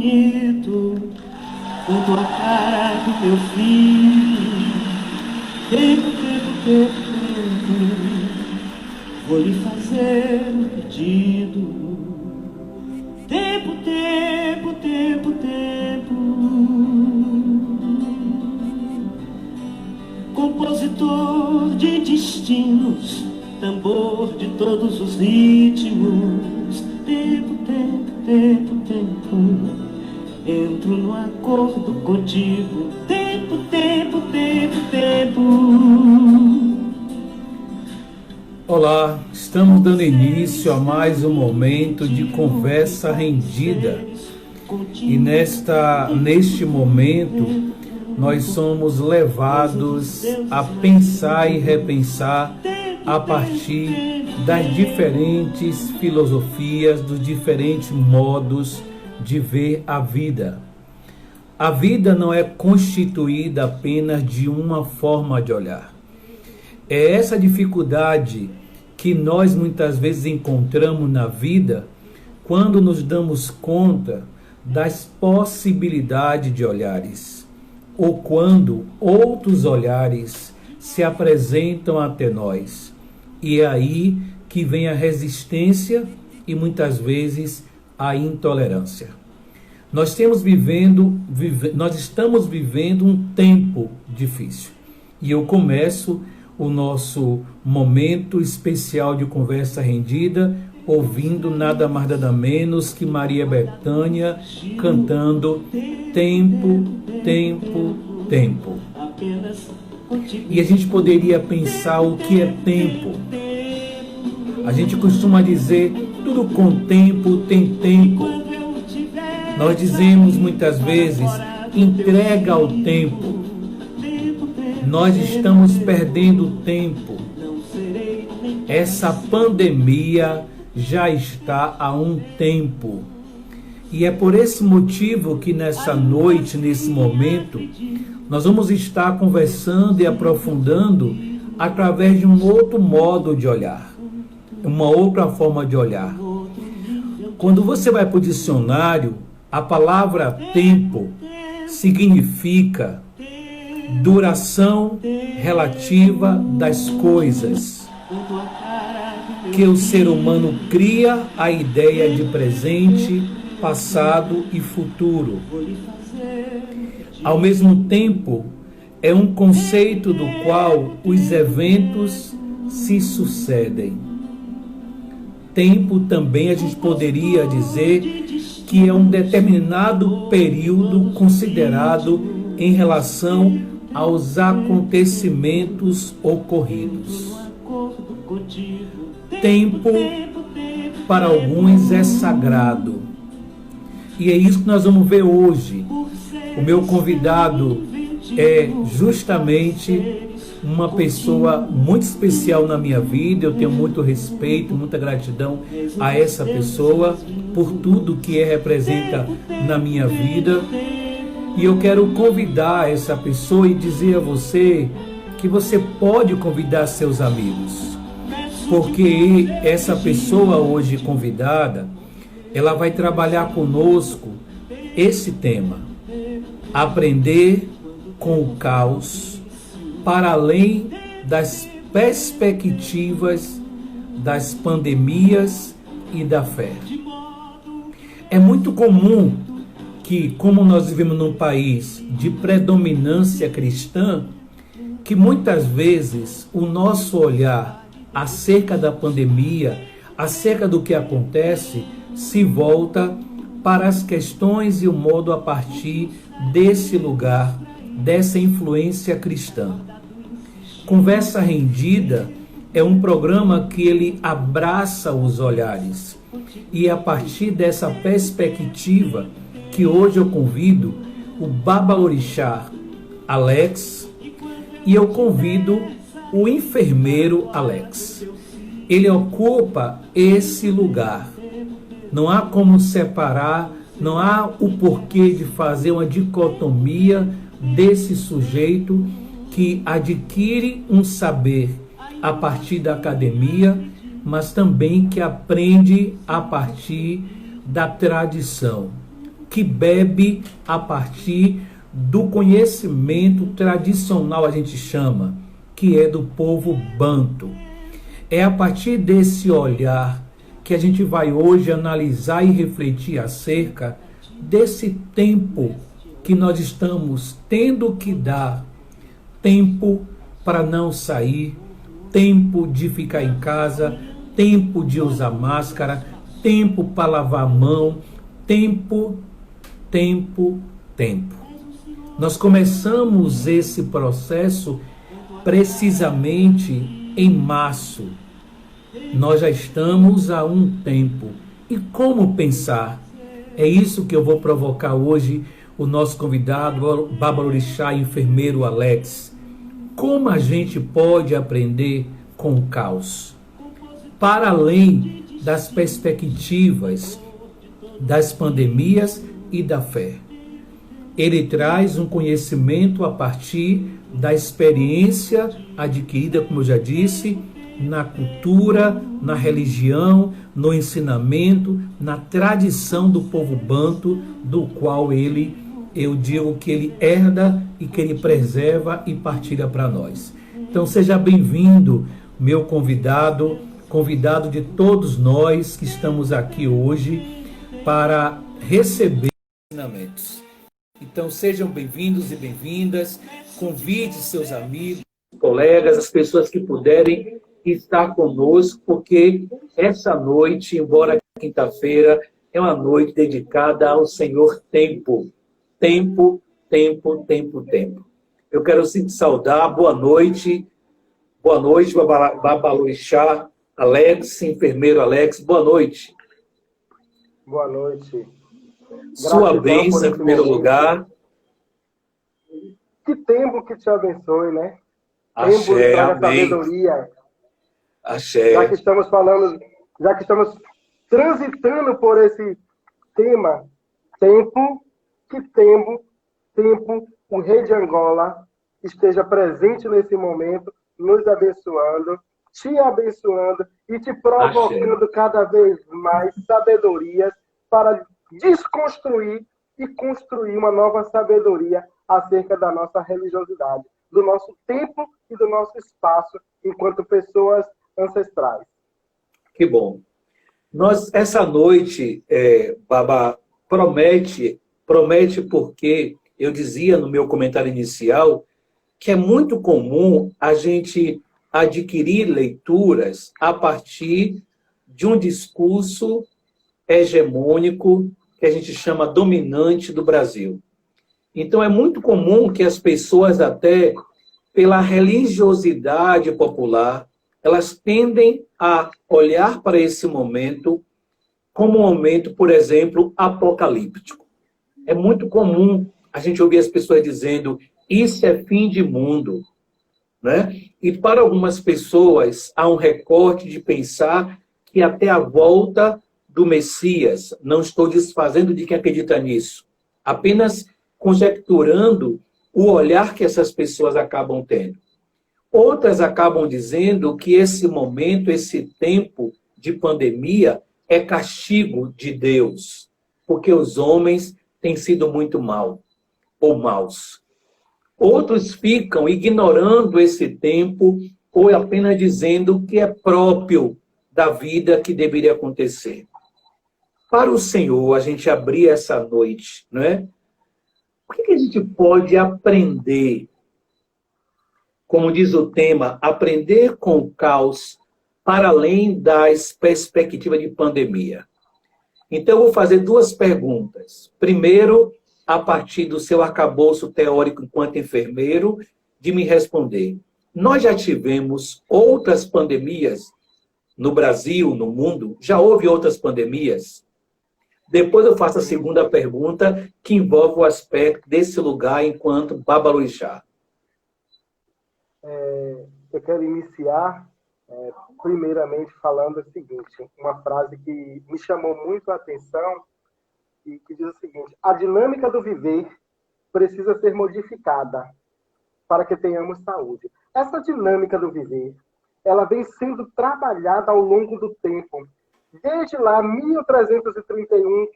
bonito com tua cara do teu filho. Tempo, vou lhe fazer um pedido. Tempo, compositor de destinos, tambor de todos os ritmos. Tempo, entro no acordo contigo. Tempo. Olá, estamos dando início a mais um momento de conversa rendida. E neste momento nós somos levados a pensar e repensar a partir das diferentes filosofias, dos diferentes modos de ver a vida. A vida não é constituída apenas de uma forma de olhar. É essa dificuldade que nós muitas vezes encontramos na vida quando nos damos conta das possibilidades de olhares, ou quando outros olhares se apresentam até nós. E é aí que vem a resistência e muitas vezes a intolerância. Nós estamos vivendo um tempo difícil. E eu começo o nosso momento especial de conversa rendida ouvindo nada mais nada menos que Maria Bethânia cantando Tempo. E a gente poderia pensar o que é tempo. A gente costuma dizer tudo com tempo tem tempo. Nós dizemos muitas vezes entrega ao tempo. Nós estamos perdendo tempo. Essa pandemia já está há um tempo. E é por esse motivo que nessa noite, nesse momento, nós vamos estar conversando e aprofundando através de um outro modo de olhar, uma outra forma de olhar. Quando você vai para o dicionário, a palavra tempo significa duração relativa das coisas, que o ser humano cria a ideia de presente, passado e futuro. Ao mesmo tempo, é um conceito do qual os eventos se sucedem. Tempo também a gente poderia dizer que é um determinado período considerado em relação aos acontecimentos ocorridos. Tempo, para alguns, é sagrado. E é isso que nós vamos ver hoje. O meu convidado é justamente uma pessoa muito especial na minha vida. Eu tenho muito respeito, muita gratidão a essa pessoa por tudo que representa na minha vida. E eu quero convidar essa pessoa e dizer a você que você pode convidar seus amigos. Porque essa pessoa hoje convidada, ela vai trabalhar conosco esse tema. Aprender com o caos para além das perspectivas das pandemias e da fé. É muito comum que, como nós vivemos num país de predominância cristã, que muitas vezes o nosso olhar acerca da pandemia, acerca do que acontece, se volta para as questões e o modo a partir desse lugar, dessa influência cristã. Conversa Rendida é um programa que ele abraça os olhares. E é a partir dessa perspectiva que hoje eu convido o Babalorixá Alex e eu convido o enfermeiro Alex. Ele ocupa esse lugar. Não há como separar, não há o porquê de fazer uma dicotomia desse sujeito que adquire um saber a partir da academia, mas também que aprende a partir da tradição. que bebe a partir do conhecimento tradicional, a gente chama, que é do povo banto. É a partir desse olhar que a gente vai hoje analisar e refletir acerca desse tempo que nós estamos tendo que dar. Tempo para não sair, tempo de ficar em casa, tempo de usar máscara, tempo para lavar a mão, tempo. Nós começamos esse processo precisamente em março. Nós já estamos há um tempo. E como pensar? É isso que eu vou provocar hoje o nosso convidado, Babalorixá, enfermeiro Alex. Como a gente pode aprender com o caos? Para além das perspectivas das pandemias e da fé. Ele traz um conhecimento a partir da experiência adquirida, como eu já disse, na cultura, na religião, no ensinamento, na tradição do povo banto, do qual eu digo que ele herda e que ele preserva e partilha para nós. Então seja bem-vindo, meu convidado de todos nós que estamos aqui hoje para receber ensinamentos. Então sejam bem-vindos e bem-vindas, convide seus amigos, colegas, as pessoas que puderem estar conosco, porque essa noite, embora quinta-feira, é uma noite dedicada ao Senhor Tempo. Tempo. Eu quero saudar, boa noite, Babalorixá, Alex, enfermeiro Alex, boa noite. Boa noite. Sua bênção em primeiro lugar. Que tempo que te abençoe, né? Axé, tempo para amém. Sabedoria. Axé. Já que estamos transitando por esse tema, tempo, o rei de Angola esteja presente nesse momento, nos abençoando, te abençoando e te provocando cada vez mais sabedorias para desconstruir e construir uma nova sabedoria acerca da nossa religiosidade, do nosso tempo e do nosso espaço enquanto pessoas ancestrais. Que bom. Essa noite, Baba, promete porque eu dizia no meu comentário inicial que é muito comum a gente adquirir leituras a partir de um discurso hegemônico que a gente chama dominante do Brasil. Então é muito comum que as pessoas, até pela religiosidade popular, elas tendem a olhar para esse momento como um momento, por exemplo, apocalíptico. É muito comum a gente ouvir as pessoas dizendo isso é fim de mundo, né? E para algumas pessoas há um recorte de pensar que até a volta do Messias, não estou desfazendo de quem acredita nisso, apenas conjecturando o olhar que essas pessoas acabam tendo. Outras acabam dizendo que esse momento, esse tempo de pandemia é castigo de Deus, porque os homens têm sido muito maus. Outros ficam ignorando esse tempo ou apenas dizendo que é próprio da vida que deveria acontecer. Para o Senhor, a gente abrir essa noite, não é? O que a gente pode aprender? Como diz o tema, aprender com o caos para além das perspectivas de pandemia. Então, eu vou fazer duas perguntas. Primeiro, a partir do seu arcabouço teórico enquanto enfermeiro, de me responder. Nós já tivemos outras pandemias no Brasil, no mundo? Já houve outras pandemias? Depois eu faço a segunda pergunta, que envolve o aspecto desse lugar enquanto Babalorixá. Eu quero iniciar, primeiramente, falando o seguinte, uma frase que me chamou muito a atenção e que diz o seguinte: a dinâmica do viver precisa ser modificada para que tenhamos saúde. Essa dinâmica do viver, ela vem sendo trabalhada ao longo do tempo. Desde lá, 1331,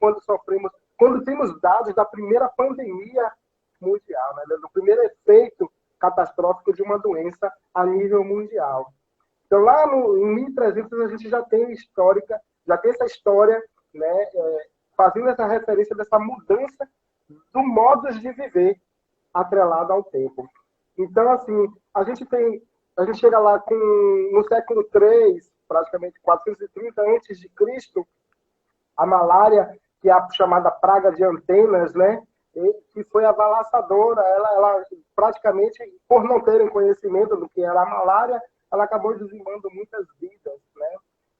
quando temos dados da primeira pandemia mundial, né? Do primeiro efeito catastrófico de uma doença a nível mundial. Então, lá em 1300, a gente já tem essa história, né, fazendo essa referência dessa mudança do modo de viver atrelado ao tempo. Então, assim, a gente chega lá no século III, praticamente 430 a.C., a malária, que é a chamada praga de Antenas, né, que foi avassaladora. Ela praticamente, por não terem conhecimento do que era a malária, ela acabou dizimando muitas vidas, né?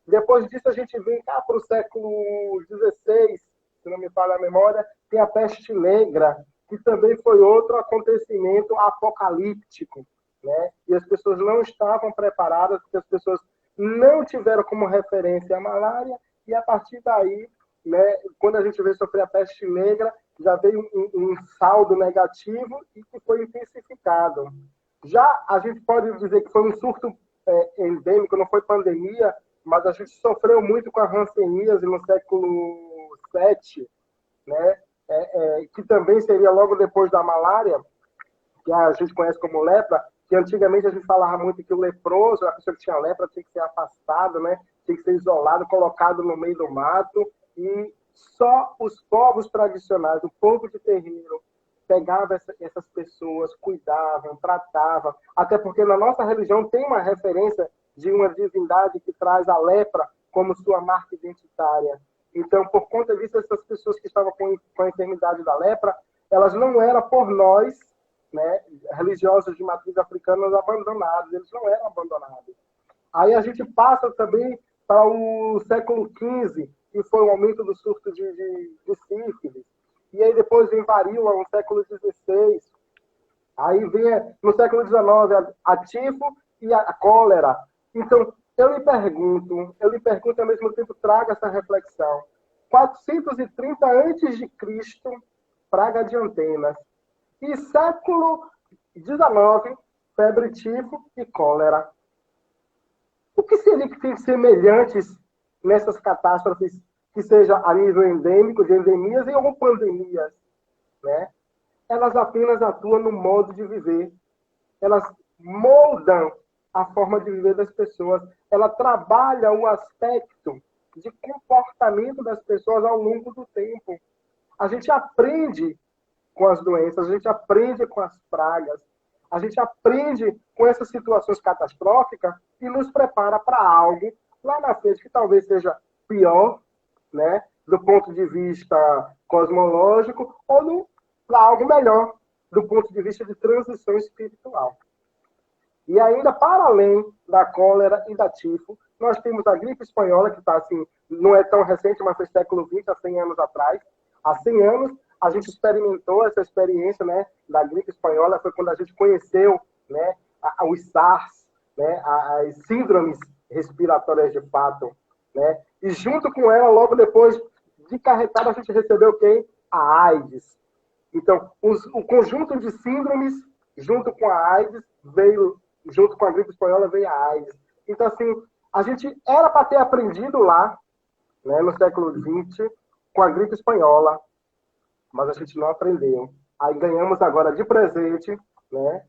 Depois disso, a gente vem cá para o século XVI, se não me falha a memória, tem a peste negra, que também foi outro acontecimento apocalíptico, né? E as pessoas não estavam preparadas, porque as pessoas não tiveram como referência a malária, e a partir daí, né, quando a gente veio sofrer a peste negra, já veio um saldo negativo e que foi intensificado. Já a gente pode dizer que foi um surto endêmico, não foi pandemia, mas a gente sofreu muito com a hanseníase no século VII, né? Que também seria logo depois da malária, que a gente conhece como lepra, que antigamente a gente falava muito que o leproso, a pessoa que tinha lepra, tinha que ser afastado, né? Tinha que ser isolado, colocado no meio do mato, e só os povos tradicionais, o povo de terreiro, pegava essas pessoas, cuidavam, tratavam, até porque na nossa religião tem uma referência de uma divindade que traz a lepra como sua marca identitária. Então, por conta disso, essas pessoas que estavam com a enfermidade da lepra, elas não eram por nós, né, religiosos de matriz africana, abandonados, eles não eram abandonados. Aí a gente passa também para o século XV, que foi o aumento do surto de sífilis. E aí depois vem varíola no século XVI. Aí vem no século XIX a tifo e a cólera. Então, eu lhe pergunto, ao mesmo tempo trago essa reflexão. 430 a.C., praga de Antenas. E século XIX, febre tifo e cólera. O que seria que tem semelhantes nessas catástrofes, que seja a nível endêmico, de endemias e ou pandemias, né? Elas apenas atuam no modo de viver. Elas moldam a forma de viver das pessoas. Ela trabalha o aspecto de comportamento das pessoas ao longo do tempo. A gente aprende com as doenças, a gente aprende com as pragas, a gente aprende com essas situações catastróficas e nos prepara para algo lá na frente que talvez seja pior, né, do ponto de vista cosmológico, ou para algo melhor do ponto de vista de transição espiritual. E ainda, para além da cólera e da tifo, nós temos a gripe espanhola, que está assim, não é tão recente, mas foi século XX, há 100 anos atrás. Há 100 anos, a gente experimentou essa experiência, né, da gripe espanhola, foi quando a gente conheceu, né, os SARS, né, as síndromes respiratórias de fato, né, e junto com ela, logo depois de carretada, a gente recebeu quem? A AIDS. Então, o conjunto de síndromes, junto com a AIDS, junto com a gripe espanhola, veio a AIDS. Então, assim, a gente era para ter aprendido lá, né, no século XX, com a gripe espanhola, mas a gente não aprendeu. Aí ganhamos agora de presente, né,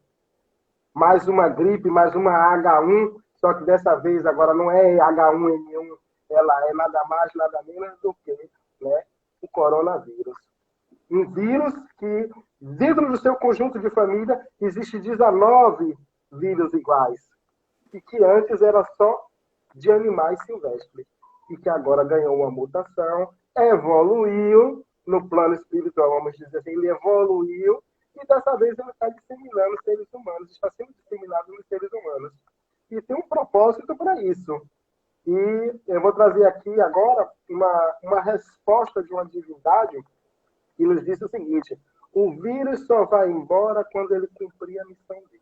mais uma gripe, mais uma H1, só que dessa vez agora não é H1N1, ela é nada mais, nada menos do que, né, o coronavírus. Um vírus que, dentro do seu conjunto de família, existe 19 vírus iguais, e que antes era só de animais silvestres, e que agora ganhou uma mutação, evoluiu no plano espiritual, vamos dizer assim, ele evoluiu, e dessa vez ele está disseminando seres humanos, está sendo disseminado nos seres humanos. E tem um propósito para isso. E eu vou trazer aqui agora uma resposta de uma divindade que nos disse o seguinte: o vírus só vai embora quando ele cumprir a missão dele.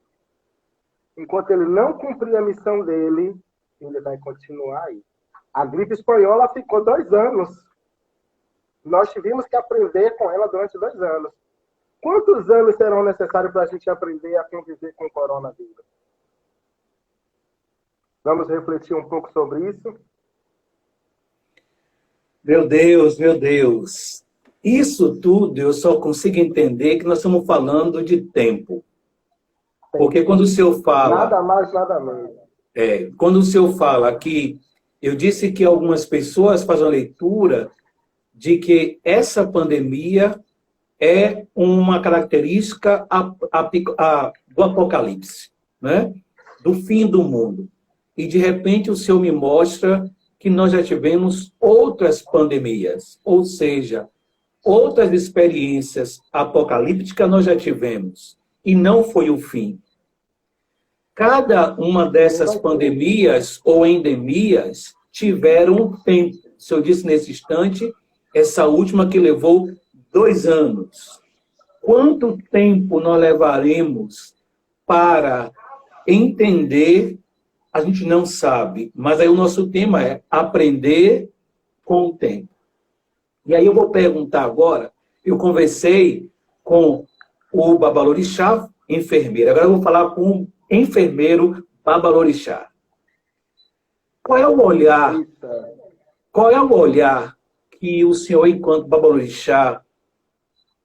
Enquanto ele não cumprir a missão dele, ele vai continuar aí. A gripe espanhola ficou 2 anos. Nós tivemos que aprender com ela durante 2 anos. Quantos anos serão necessários para a gente aprender a conviver com o coronavírus? Vamos refletir um pouco sobre isso? Meu Deus, meu Deus. Isso tudo eu só consigo entender que nós estamos falando de tempo. Porque quando o senhor fala... Nada mais, nada menos. Quando o senhor fala que... Eu disse que algumas pessoas fazem a leitura de que essa pandemia é uma característica do apocalipse, né? Do fim do mundo. E, de repente, o senhor me mostra que nós já tivemos outras pandemias, ou seja, outras experiências apocalípticas nós já tivemos, e não foi o fim. Cada uma dessas pandemias ou endemias tiveram um tempo. O senhor disse nesse instante, essa última que levou 2 anos. Quanto tempo nós levaremos para entender? A gente não sabe, mas aí o nosso tema é aprender com o tempo. E aí eu vou perguntar agora, eu conversei com o Babalorixá, enfermeiro. Agora eu vou falar com o enfermeiro Babalorixá. Qual é o olhar que o senhor, enquanto Babalorixá,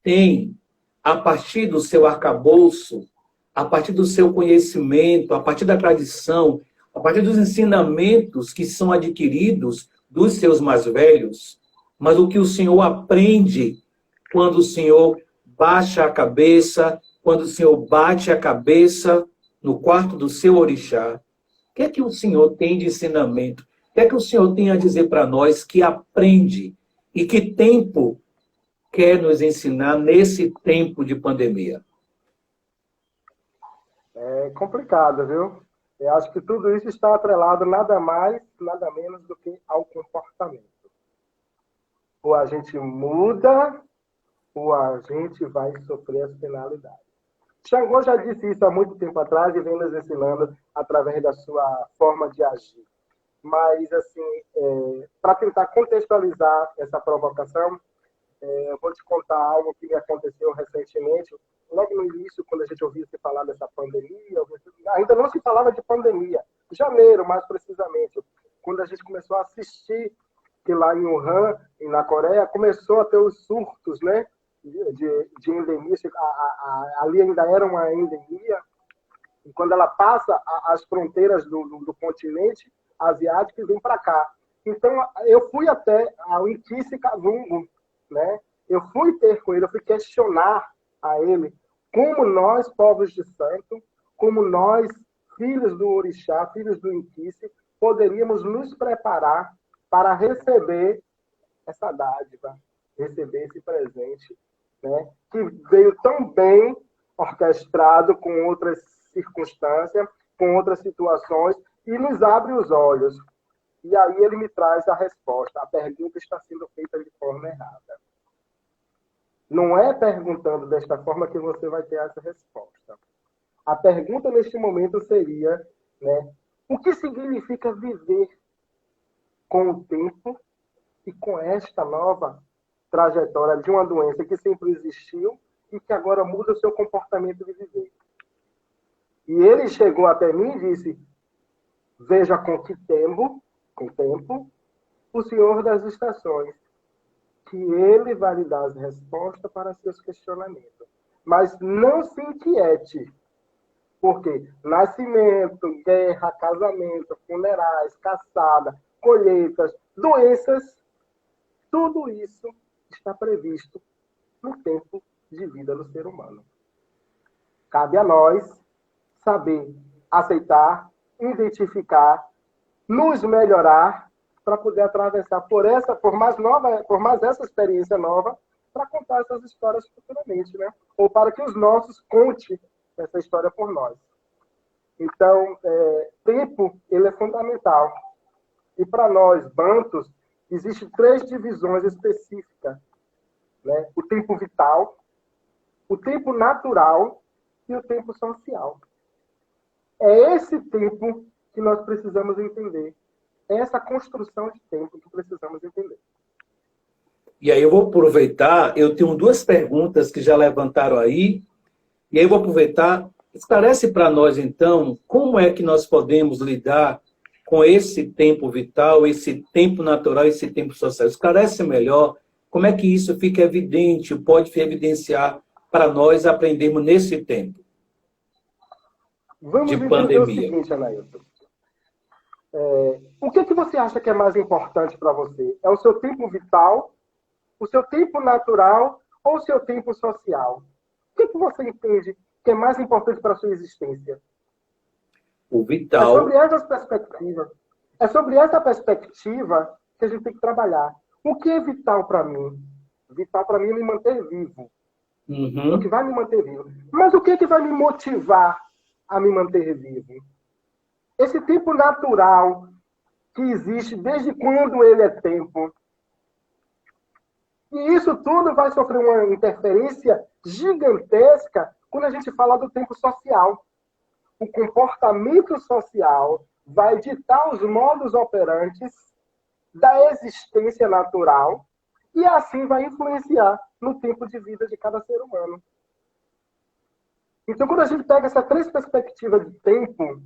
tem a partir do seu arcabouço, a partir do seu conhecimento, a partir da tradição, a partir dos ensinamentos que são adquiridos dos seus mais velhos, mas o que o senhor aprende quando o senhor baixa a cabeça, quando o senhor bate a cabeça no quarto do seu orixá? O que é que o senhor tem de ensinamento? O que é que o senhor tem a dizer para nós que aprende? E que tempo quer nos ensinar nesse tempo de pandemia? É complicado, viu? Eu acho que tudo isso está atrelado nada mais, nada menos do que ao comportamento. Ou a gente muda, ou a gente vai sofrer as penalidades. Xangô já disse isso há muito tempo atrás e vem nos ensinando através da sua forma de agir. Mas, assim, para tentar contextualizar essa provocação, eu vou te contar algo que me aconteceu recentemente. Logo no início, quando a gente ouvia se falar dessa pandemia, ainda não se falava de pandemia. Em janeiro, mais precisamente, quando a gente começou a assistir que lá em Wuhan, na Coreia, começou a ter os surtos, né, de endemia. Ali ainda era uma endemia. E quando ela passa as fronteiras do continente asiático e vem para cá. Então, eu fui até ao Inkice Kazungo, né? Eu fui ter com ele, eu fui questionar a ele como nós, povos de santo, como nós, filhos do orixá, filhos do Inkice, poderíamos nos preparar para receber essa dádiva, receber esse presente, né? Que veio tão bem orquestrado com outras circunstâncias, com outras situações, e nos abre os olhos. E aí ele me traz a resposta. A pergunta está sendo feita de forma errada. Não é perguntando desta forma que você vai ter essa resposta. A pergunta neste momento seria, né, o que significa viver com o tempo e com esta nova trajetória de uma doença que sempre existiu e que agora muda o seu comportamento de viver? E ele chegou até mim e disse: veja com tempo, o Senhor das estações, que ele vai lhe dar as respostas para seus questionamentos. Mas não se inquiete, porque nascimento, guerra, casamento, funerais, caçada, colheitas, doenças, tudo isso está previsto no tempo de vida do ser humano. Cabe a nós saber aceitar, identificar, nos melhorar para poder atravessar por mais essa experiência nova, para contar essas histórias futuramente, né? Ou para que os nossos contem essa história por nós. Então, tempo, ele é fundamental. E para nós, bantus, existem 3 divisões específicas, né? O tempo vital, o tempo natural e o tempo social. É esse tempo que nós precisamos entender. É essa construção de tempo que precisamos entender. E aí eu vou aproveitar, eu tenho 2 perguntas que já levantaram aí, e aí eu vou aproveitar, esclarece para nós então, como é que nós podemos lidar com esse tempo vital, esse tempo natural, esse tempo social. Esclarece melhor Como é que isso fica evidente, pode evidenciar para nós aprendermos nesse tempo Vamos de entender pandemia? o seguinte, Anailton. O que você acha que é mais importante para você? É o seu tempo vital, o seu tempo natural ou o seu tempo social? O que você entende que é mais importante para a sua existência? O É vital. sobre essas perspectivas. É sobre essa perspectiva que a gente tem que trabalhar. O que é vital para mim? Vital para mim é me manter vivo. É o que vai me manter vivo. Mas o que é que vai me motivar a me manter vivo? Esse tempo natural que existe desde quando ele é tempo. E isso tudo vai sofrer uma interferência gigantesca quando a gente fala do tempo social. O comportamento social vai ditar os modos operantes da existência natural e assim vai influenciar no tempo de vida de cada ser humano. Então, quando a gente pega essas três perspectivas de tempo,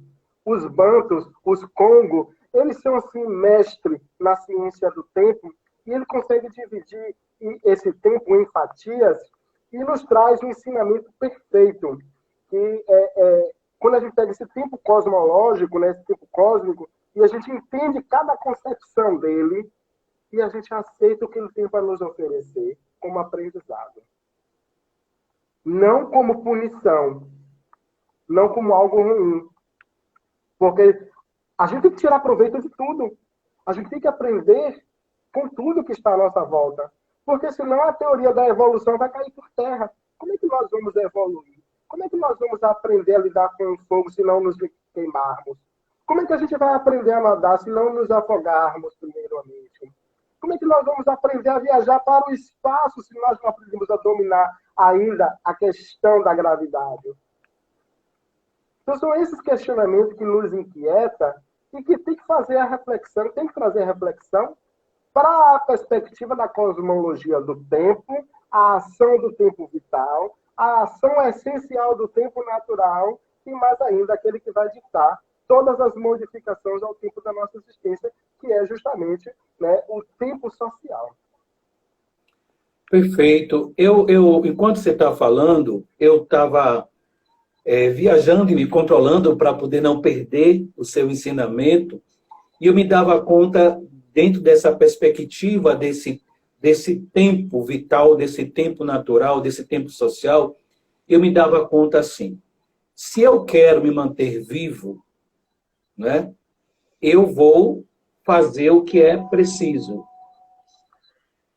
os bantus, os Congo, eles são assim mestres na ciência do tempo e ele consegue dividir esse tempo em fatias e nos traz um ensinamento perfeito. Que quando a gente pega esse tempo cosmológico, né, esse tempo cósmico, e a gente entende cada concepção dele e a gente aceita o que ele tem para nos oferecer como aprendizado. Não como punição, não como algo ruim. Porque a gente tem que tirar proveito de tudo. A gente tem que aprender com tudo que está à nossa volta. Porque senão a teoria da evolução vai cair por terra. Como é que nós vamos evoluir? Como é que nós vamos aprender a lidar com o fogo se não nos queimarmos? Como é que a gente vai aprender a nadar se não nos afogarmos primeiramente? Como é que nós vamos aprender a viajar para o espaço se nós não aprendemos a dominar ainda a questão da gravidade? Então são esses questionamentos que nos inquietam e que tem que fazer a reflexão, tem que trazer a reflexão para a perspectiva da cosmologia do tempo, a ação do tempo vital, a ação essencial do tempo natural e mais ainda aquele que vai ditar todas as modificações ao tempo da nossa existência, que é justamente, né, o tempo social. Perfeito. Enquanto você está falando, eu estava viajando e me controlando para poder não perder o seu ensinamento, e eu me dava conta, dentro dessa perspectiva desse tempo vital, desse tempo natural, desse tempo social, eu me dava conta assim, se eu quero me manter vivo, né, eu vou fazer o que é preciso.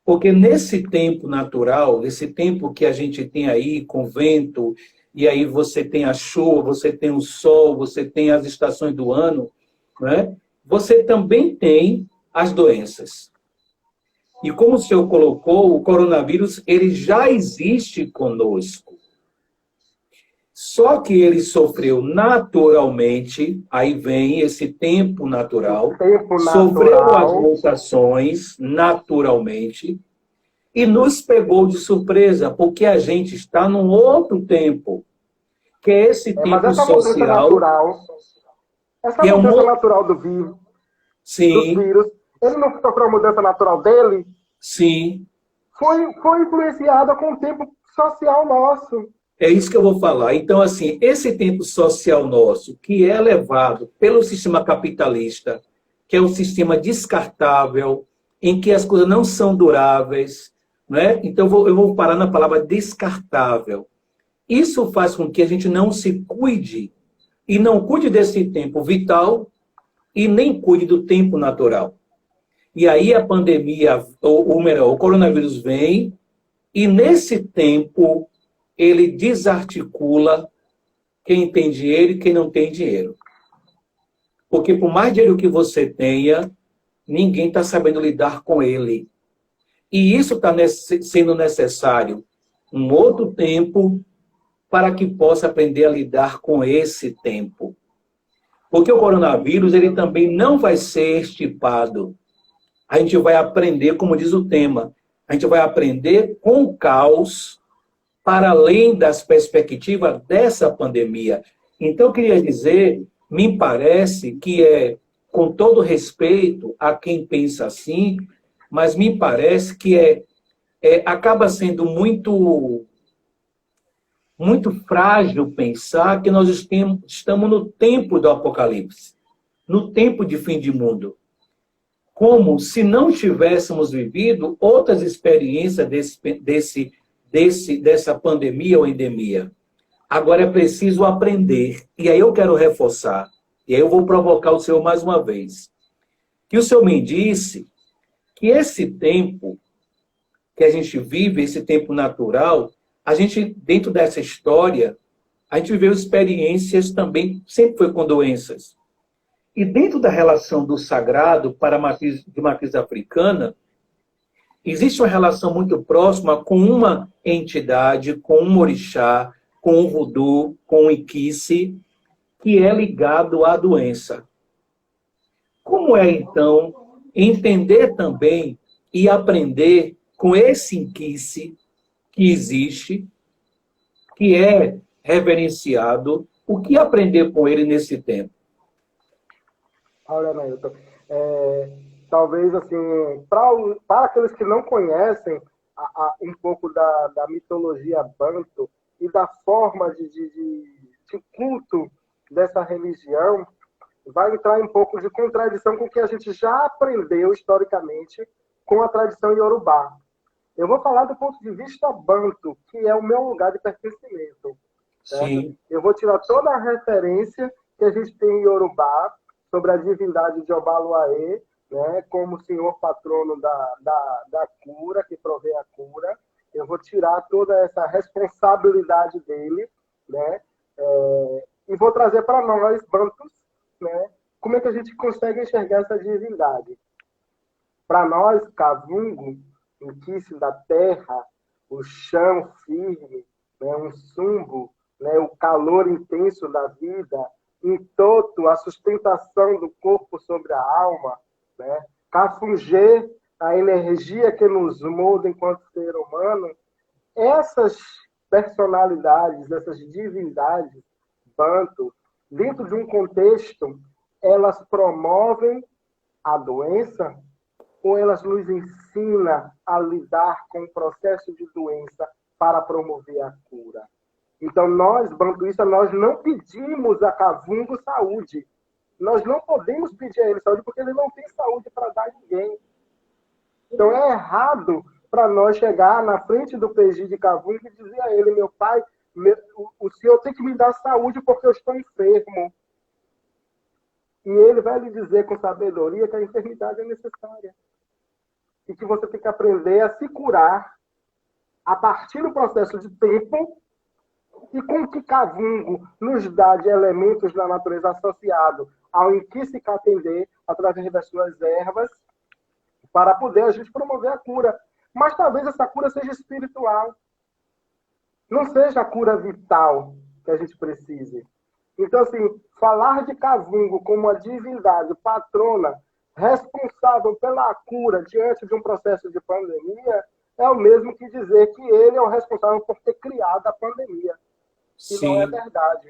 Porque nesse tempo natural, nesse tempo que a gente tem aí com vento, e aí você tem a chuva, você tem o sol, você tem as estações do ano, né, você também tem as doenças. E como o senhor colocou, o coronavírus, ele já existe conosco. Só que ele sofreu naturalmente, aí vem esse tempo natural, sofreu as mutações naturalmente e nos pegou de surpresa, porque a gente está num outro tempo, que é esse tempo social. Essa mudança natural do vírus, sim, dos vírus, ele não sofreu a mudança natural dele? Sim. Foi influenciada com o tempo social nosso. É isso que eu vou falar. Então, assim, esse tempo social nosso, que é levado pelo sistema capitalista, que é um sistema descartável, em que as coisas não são duráveis, né? Então, eu vou parar na palavra descartável. Isso faz com que a gente não se cuide, e não cuide desse tempo vital, e nem cuide do tempo natural. E aí a pandemia, ou melhor, o coronavírus vem, e nesse tempo ele desarticula quem tem dinheiro e quem não tem dinheiro. Porque por mais dinheiro que você tenha, ninguém está sabendo lidar com ele. E isso está sendo necessário um outro tempo para que possa aprender a lidar com esse tempo. Porque o coronavírus ele também não vai ser extirpado. A gente vai aprender, como diz o tema, a gente vai aprender com o caos para além das perspectivas dessa pandemia. Então, eu queria dizer, me parece que com todo respeito a quem pensa assim, mas me parece que acaba sendo muito frágil pensar que nós estamos no tempo do Apocalipse, no tempo de fim de mundo. Como se não tivéssemos vivido outras experiências dessa pandemia ou endemia. Agora é preciso aprender. E aí eu quero reforçar, e aí eu vou provocar o senhor mais uma vez, que o senhor me disse que esse tempo que a gente vive, esse tempo natural, a gente, dentro dessa história, a gente viveu experiências também, sempre foi com doenças. E dentro da relação do sagrado para de matriz africana, existe uma relação muito próxima com uma entidade, com um orixá, com o voodoo, com o iquice, que é ligado à doença. Como é, então, entender também e aprender com esse iquice que existe, que é reverenciado, o que aprender com ele nesse tempo? Olha, Nailton, talvez, assim, para aqueles que não conhecem um pouco da mitologia banto e da forma de culto dessa religião, vai entrar um pouco de contradição com o que a gente já aprendeu historicamente com a tradição iorubá. Eu vou falar do ponto de vista banto, que é o meu lugar de pertencimento. Sim. Eu vou tirar toda a referência que a gente tem em iorubá sobre a divindade de Obaluaê, né, como senhor patrono da cura, que provê a cura. Eu vou tirar toda essa responsabilidade dele, né, e vou trazer para nós, bantus, né, como é que a gente consegue enxergar essa divindade. Para nós, cavungo, o quice da terra, o chão firme, né, um sumbo, né, o calor intenso da vida, em toto, a sustentação do corpo sobre a alma, né? Cafungê, a energia que nos molda enquanto ser humano. Essas personalidades, essas divindades, banto, dentro de um contexto, elas promovem a doença ou elas nos ensinam a lidar com o processo de doença para promover a cura? Então, nós, bantuístas, nós não pedimos a Cavungo saúde. Nós não podemos pedir a ele saúde porque ele não tem saúde para dar a ninguém. Então, é errado para nós chegar na frente do PG de Cavungo e dizer a ele, meu pai, o senhor tem que me dar saúde porque eu estou enfermo. E ele vai lhe dizer com sabedoria que a enfermidade é necessária. E que você tem que aprender a se curar a partir do processo de tempo e com o que Cavungo nos dá de elementos da natureza associado ao em que se atender através das suas ervas para poder a gente promover a cura. Mas talvez essa cura seja espiritual. Não seja a cura vital que a gente precise. Então, assim, falar de Cavungo como a divindade patrona responsável pela cura diante de um processo de pandemia é o mesmo que dizer que ele é o responsável por ter criado a pandemia. E não é verdade.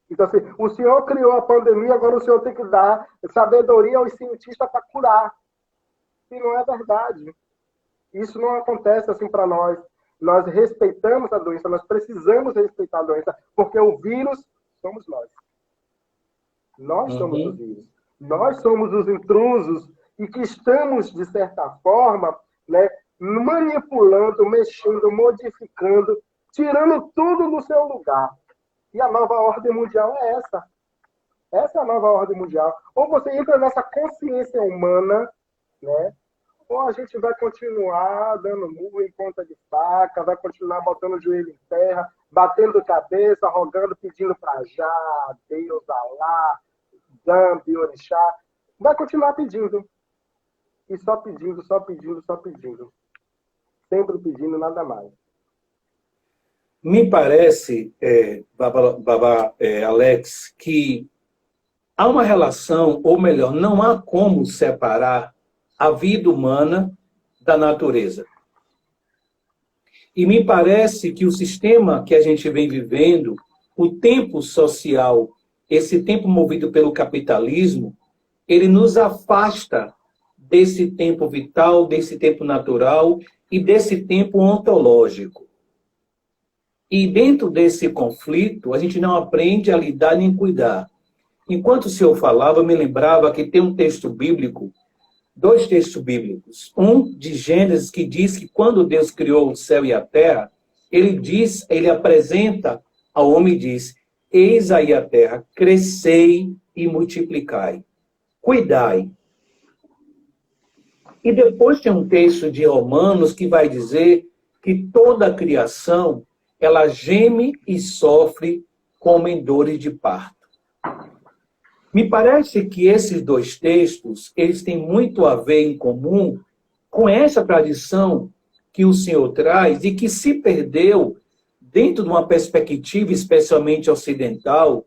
Então, assim, o senhor criou a pandemia, agora o senhor tem que dar sabedoria aos cientistas para curar. E não é verdade. Isso não acontece assim para nós. Nós respeitamos a doença, nós precisamos respeitar a doença, porque o vírus somos nós. Nós somos o vírus. Nós somos os intrusos e que estamos, de certa forma, né, manipulando, mexendo, modificando, tirando tudo do seu lugar. E a nova ordem mundial é essa. Essa é a nova ordem mundial. Ou você entra nessa consciência humana, né? Ou a gente vai continuar dando murro em ponta de faca, vai continuar botando o joelho em terra, batendo cabeça, rogando, pedindo para já, Deus, Alá, Zambi, Orixá. Vai continuar pedindo. E só pedindo, só pedindo, só pedindo. Sempre pedindo, nada mais. Me parece, Alex, que há uma relação, ou melhor, não há como separar a vida humana da natureza. E me parece que o sistema que a gente vem vivendo, o tempo social, esse tempo movido pelo capitalismo, ele nos afasta desse tempo vital, desse tempo natural e desse tempo ontológico. E dentro desse conflito, a gente não aprende a lidar nem cuidar. Enquanto o senhor falava, eu me lembrava que tem um texto bíblico, dois textos bíblicos. Um de Gênesis, que diz que quando Deus criou o céu e a terra, ele apresenta ao homem e diz: eis aí a terra, crescei e multiplicai, cuidai. E depois tem um texto de Romanos que vai dizer que toda a criação, ela geme e sofre como em dores de parto. Me parece que esses dois textos, eles têm muito a ver em comum com essa tradição que o Senhor traz e que se perdeu dentro de uma perspectiva especialmente ocidental,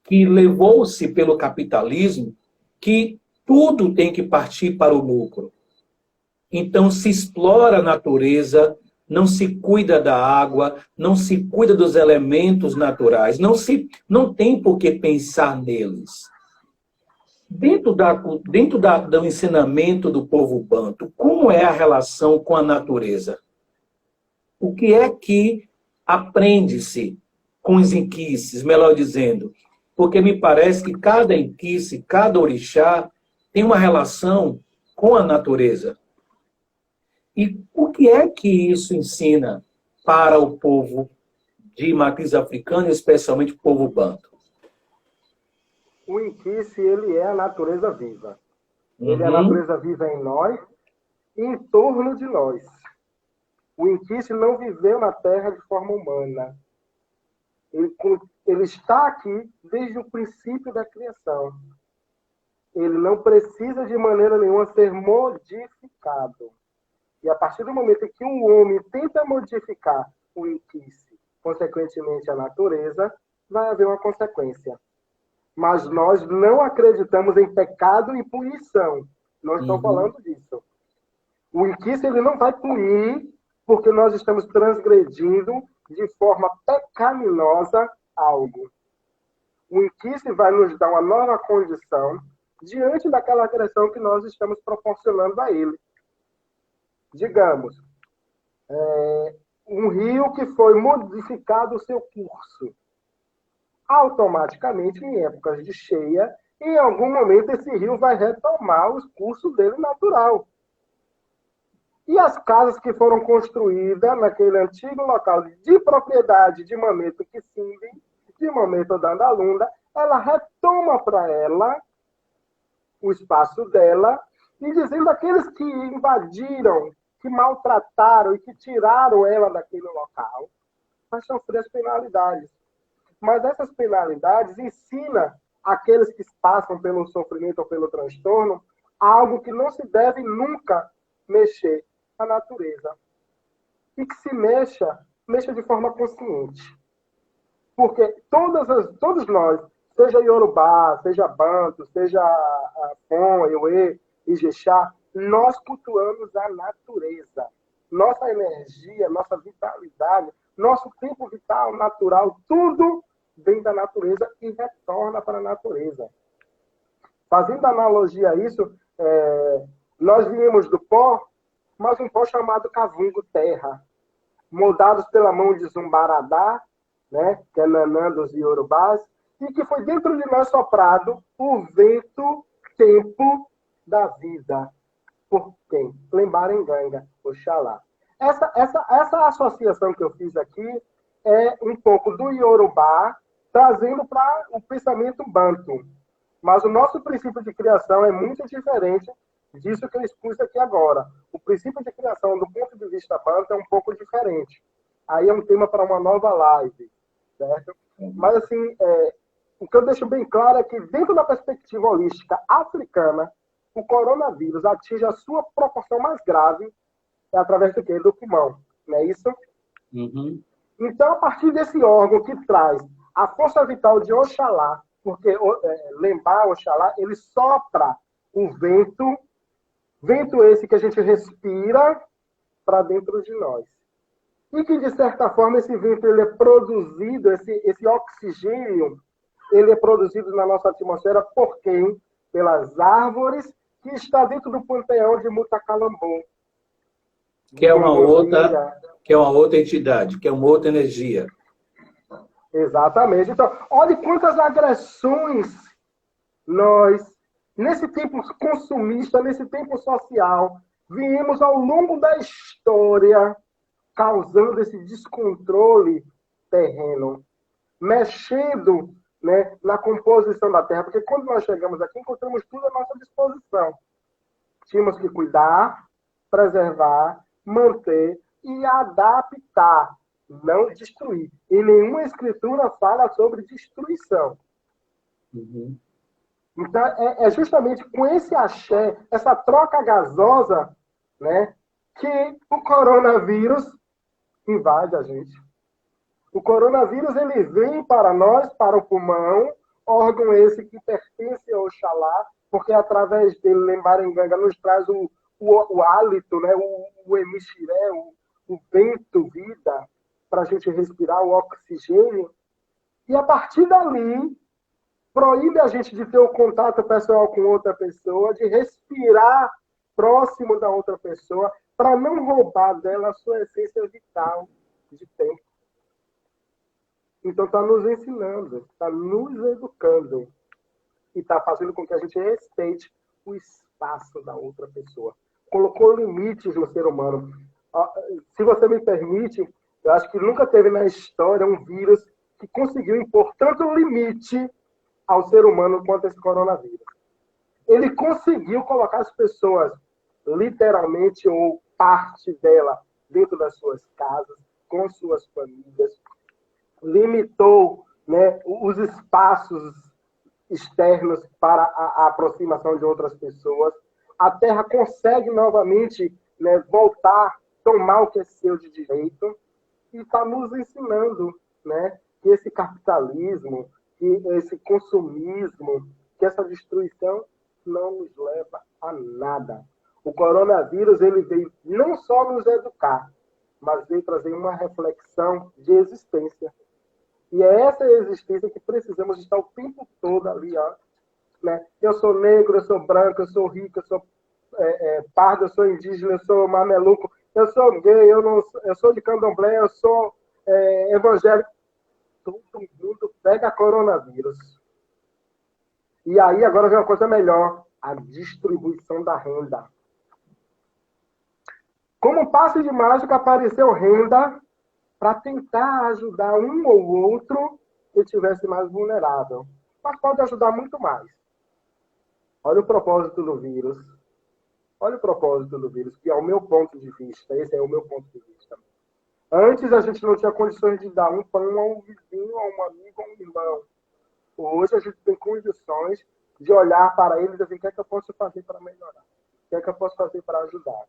que levou-se pelo capitalismo, que tudo tem que partir para o lucro. Então se explora a natureza, não se cuida da água, não se cuida dos elementos naturais, não tem por que pensar neles. Dentro do ensinamento do povo banto, como é a relação com a natureza? O que é que aprende-se com os inquices, melhor dizendo? Porque me parece que cada inquice, cada orixá, tem uma relação com a natureza. E o que é que isso ensina para o povo de matriz africana, especialmente o povo banto? O inquice, ele é a natureza viva. Ele é a natureza viva em nós e em torno de nós. O inquice não viveu na Terra de forma humana. Ele está aqui desde o princípio da criação. Ele não precisa de maneira nenhuma ser modificado. E a partir do momento em que um homem tenta modificar o inquice, consequentemente a natureza, vai haver uma consequência. Mas nós não acreditamos em pecado e punição. Não estou falando disso. O inquice, ele não vai punir porque nós estamos transgredindo de forma pecaminosa algo. O inquice vai nos dar uma nova condição diante daquela agressão que nós estamos proporcionando a ele. Digamos, um rio que foi modificado o seu curso. Automaticamente, em épocas de cheia, em algum momento esse rio vai retomar o curso dele natural. E as casas que foram construídas naquele antigo local de propriedade de Mameto Kissimbi, de Mameto Dandalunda, ela retoma para ela o espaço dela e dizendo aqueles que invadiram, que maltrataram e que tiraram ela daquele local, vai sofrer as penalidades. Mas essas penalidades ensinam aqueles que passam pelo sofrimento ou pelo transtorno algo que não se deve nunca mexer na natureza. E que se mexa de forma consciente. Porque todos nós, seja Yorubá, seja Banto, seja Afon, Ewe, Ijexá, nós cultuamos a natureza. Nossa energia, nossa vitalidade, nosso tempo vital, natural, tudo vem da natureza e retorna para a natureza. Fazendo analogia a isso, nós viemos do pó, mas um pó chamado cavungo terra, moldados pela mão de Zumbaradá, né, que é Nanã dos Iorubás, e que foi dentro de nós soprado o vento, tempo da vida. Por quem? Lembarenganga, Oxalá. Essa associação que eu fiz aqui é um pouco do Iorubá, trazendo para o pensamento banto. Mas o nosso princípio de criação é muito diferente disso que eu expus aqui agora. O princípio de criação, do ponto de vista banto, é um pouco diferente. Aí é um tema para uma nova live, certo? Mas, assim, o que eu deixo bem claro é que, dentro da perspectiva holística africana, o coronavírus atinge a sua proporção mais grave através do quê? Do pulmão, não é isso? Então, a partir desse órgão que traz a força vital de Oxalá, porque lembrar Oxalá, ele sopra o vento esse que a gente respira para dentro de nós. E que, de certa forma, esse vento ele é produzido, esse oxigênio, ele é produzido na nossa atmosfera por quem? Pelas árvores que está dentro do panteão de Mutacalambu. Que é uma outra entidade, que é uma outra energia. Exatamente. Então, olhe quantas agressões nós, nesse tempo consumista, nesse tempo social, viemos ao longo da história causando esse descontrole terreno, mexendo, né, na composição da terra, porque quando nós chegamos aqui, encontramos tudo à nossa disposição. Tínhamos que cuidar, preservar, manter e adaptar, não destruir. E nenhuma escritura fala sobre destruição. Uhum. Então, é justamente com esse axé, essa troca gasosa, né, que o coronavírus invade a gente. O coronavírus, ele vem para nós, para o pulmão, órgão esse que pertence ao Oxalá, porque através dele, Lembarenganga, nos traz o hálito, né, o emixiré, o vento, vida, para a gente respirar, o oxigênio. E a partir dali, proíbe a gente de ter o contato pessoal com outra pessoa, de respirar próximo da outra pessoa, para não roubar dela a sua essência vital de tempo. Então está nos ensinando, está nos educando e está fazendo com que a gente respeite o espaço da outra pessoa. Colocou limites no ser humano. Se você me permite, eu acho que nunca teve na história um vírus que conseguiu impor tanto limite ao ser humano quanto esse coronavírus. Ele conseguiu colocar as pessoas, literalmente, ou parte dela, dentro das suas casas, com suas famílias, limitou, né, os espaços externos para a aproximação de outras pessoas. A Terra consegue novamente, né, voltar, tomar o que é seu de direito, e está nos ensinando, né, que esse capitalismo, que esse consumismo, que essa destruição não nos leva a nada. O coronavírus, ele veio não só nos educar, mas veio trazer uma reflexão de existência. E é essa existência que precisamos estar o tempo todo ali, ó, né? Eu sou negro, eu sou branco, eu sou rico, eu sou pardo, eu sou indígena, eu sou mameluco, eu sou gay, eu sou de candomblé, eu sou evangélico. Todo mundo pega coronavírus. E aí agora vem uma coisa melhor, a distribuição da renda. Como um passe de mágica, apareceu renda para tentar ajudar um ou outro que estivesse mais vulnerável. Mas pode ajudar muito mais. Olha o propósito do vírus. Olha o propósito do vírus, que é o meu ponto de vista. Esse é o meu ponto de vista. Antes a gente não tinha condições de dar um pão a um vizinho, a um amigo, a um irmão. Hoje a gente tem condições de olhar para ele e dizer: o que é que eu posso fazer para melhorar? O que é que eu posso fazer para ajudar?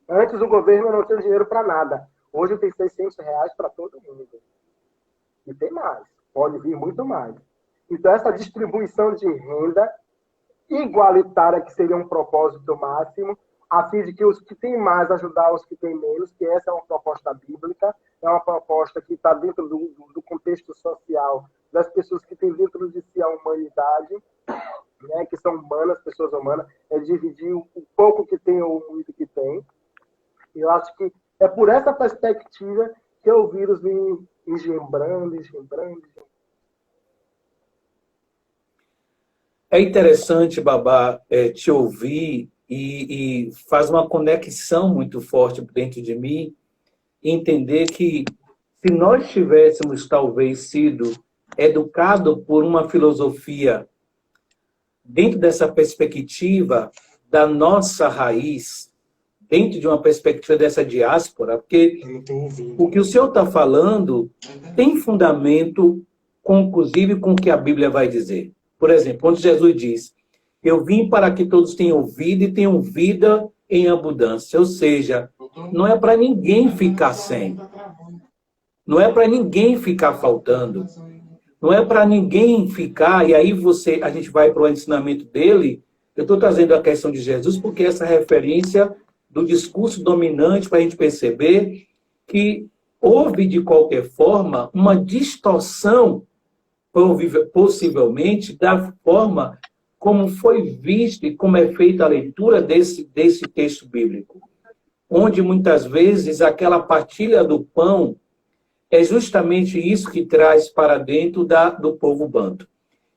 Antes o governo não tinha dinheiro para nada. Hoje tem R$600 para todo mundo. E tem mais. Pode vir muito mais. Então essa distribuição de renda igualitária, que seria um propósito máximo, a fim de que os que têm mais ajudar os que têm menos, que essa é uma proposta bíblica, é uma proposta que está dentro do contexto social das pessoas que têm dentro de si a humanidade, né, que são humanas, pessoas humanas, é dividir o pouco que tem ou o muito que tem. E eu acho que é por essa perspectiva que o vírus vem engembrando. É interessante, Babá, te ouvir e faz uma conexão muito forte dentro de mim, entender que se nós tivéssemos talvez sido educados por uma filosofia dentro dessa perspectiva da nossa raiz, dentro de uma perspectiva dessa diáspora, porque o que o senhor está falando tem fundamento, inclusive, com o que a Bíblia vai dizer. Por exemplo, quando Jesus diz: eu vim para que todos tenham vida e tenham vida em abundância. Ou seja, não é para ninguém ficar sem. Não é para ninguém ficar faltando. Não é para ninguém ficar... E aí a gente vai para o ensinamento dele. Eu estou trazendo a questão de Jesus porque essa referência do discurso dominante para a gente perceber que houve, de qualquer forma, uma distorção, possivelmente, da forma como foi visto e como é feita a leitura desse texto bíblico, onde muitas vezes aquela partilha do pão é justamente isso que traz para dentro do povo banto.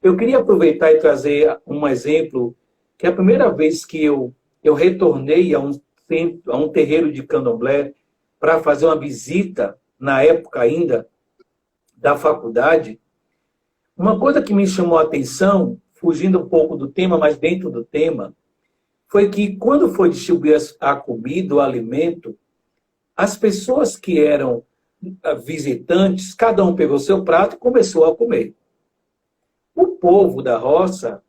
Eu queria aproveitar e trazer um exemplo, que é a primeira vez que eu retornei a um terreiro de candomblé para fazer uma visita, na época ainda, da faculdade. Uma coisa que me chamou a atenção, fugindo um pouco do tema, mas dentro do tema, foi que quando foi distribuir a comida, o alimento, as pessoas que eram visitantes, cada um pegou seu prato e começou a comer. O povo da roça,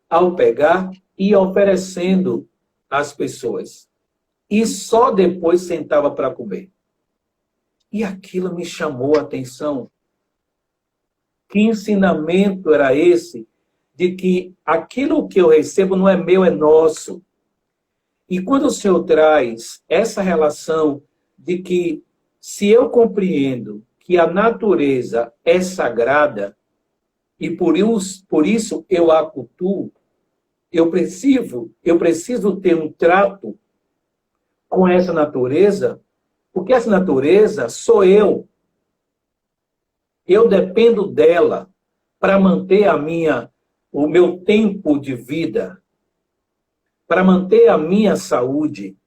ao pegar, ia oferecendo às pessoas. E só depois sentava para comer. E aquilo me chamou a atenção. Que ensinamento era esse de que aquilo que eu recebo não é meu, é nosso. E quando o Senhor traz essa relação de que se eu compreendo que a natureza é sagrada e por isso eu a cultuo, eu preciso ter um trato com essa natureza, porque essa natureza sou eu. Eu dependo dela para manter o meu tempo de vida, para manter a minha saúde.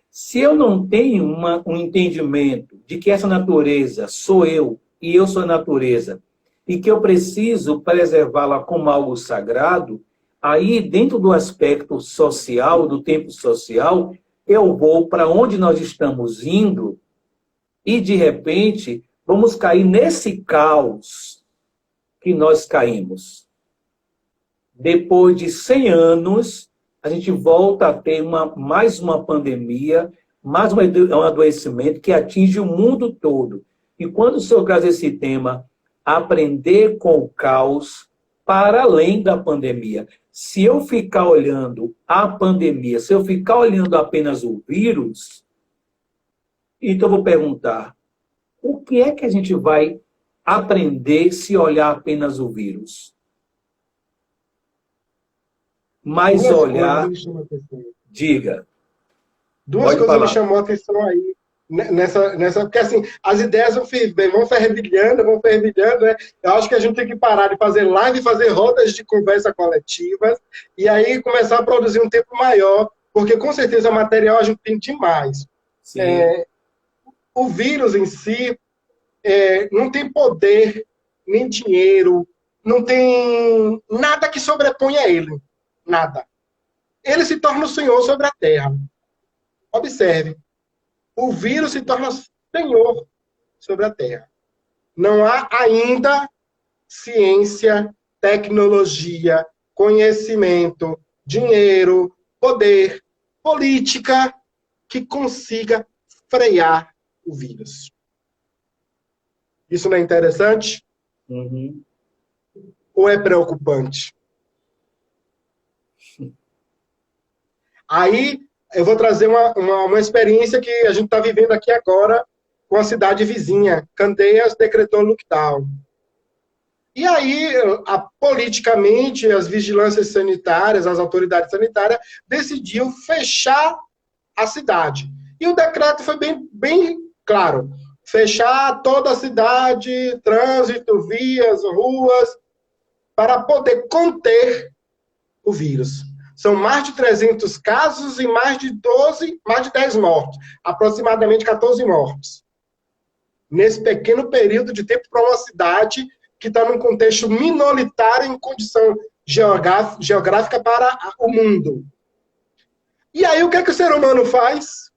Se eu não tenho um entendimento de que essa natureza sou eu e eu sou a natureza, e que eu preciso preservá-la como algo sagrado, aí, dentro do aspecto social, do tempo social, eu vou para onde nós estamos indo e, de repente, vamos cair nesse caos que nós caímos. Depois de 100 anos, a gente volta a ter mais uma pandemia, mais um adoecimento que atinge o mundo todo. E quando o Senhor traz esse tema, aprender com o caos para além da pandemia. Se eu ficar olhando a pandemia, se eu ficar olhando apenas o vírus, então eu vou perguntar, o que é que a gente vai aprender se olhar apenas o vírus? Mas olhar... Diga. Duas coisas me chamou a atenção aí. Porque assim, as ideias vão fervilhando, né? Eu acho que a gente tem que parar de fazer live, fazer rodas de conversa coletivas, e aí começar a produzir um tempo maior, porque com certeza material a gente tem demais. O vírus em si não tem poder, nem dinheiro, não tem nada que sobreponha a ele. Nada. Ele se torna o Senhor sobre a terra. Observe. O vírus se torna Senhor sobre a terra. Não há ainda ciência, tecnologia, conhecimento, dinheiro, poder, política que consiga frear o vírus. Isso não é interessante? Uhum. Ou é preocupante? Aí, eu vou trazer uma experiência que a gente está vivendo aqui agora com a cidade vizinha. Candeias decretou lockdown. E aí, politicamente, as vigilâncias sanitárias, as autoridades sanitárias, decidiu fechar a cidade. E o decreto foi bem claro. Fechar toda a cidade, trânsito, vias, ruas, para poder conter o vírus. São mais de 300 casos e mais de 10 mortes. Aproximadamente 14 mortes. Nesse pequeno período de tempo para uma cidade que está num contexto minoritário em condição geográfica para o mundo. E aí, o que é que o ser humano faz?